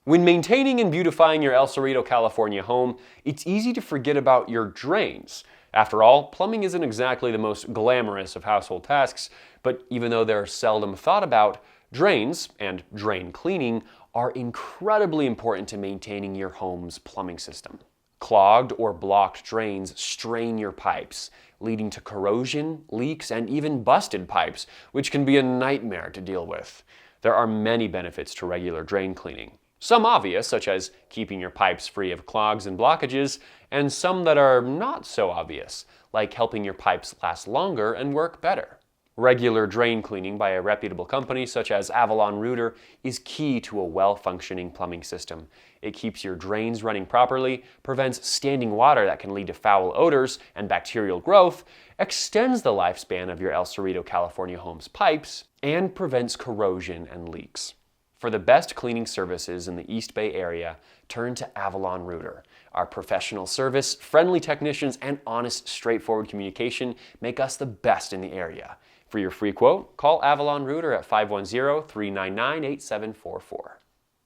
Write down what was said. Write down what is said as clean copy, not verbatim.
When maintaining and beautifying your El Cerrito, California home, it's easy to forget about your drains. After all, plumbing isn't exactly the most glamorous of household tasks, but even though they're seldom thought about, drains, and drain cleaning, are incredibly important to maintaining your home's plumbing system. Clogged or blocked drains strain your pipes, leading to corrosion, leaks, and even busted pipes, which can be a nightmare to deal with. There are many benefits to regular drain cleaning. Some obvious, such as keeping your pipes free of clogs and blockages, and some that are not so obvious, like helping your pipes last longer and work better. Regular drain cleaning by a reputable company such as Avalon Rooter is key to a well-functioning plumbing system. It keeps your drains running properly, prevents standing water that can lead to foul odors and bacterial growth, extends the lifespan of your El Cerrito, California home's pipes, and prevents corrosion and leaks. For the best cleaning services in the East Bay area, turn to Avalon Rooter. Our professional service, friendly technicians, and honest, straightforward communication make us the best in the area. For your free quote, call Avalon Rooter at 510-399-8744.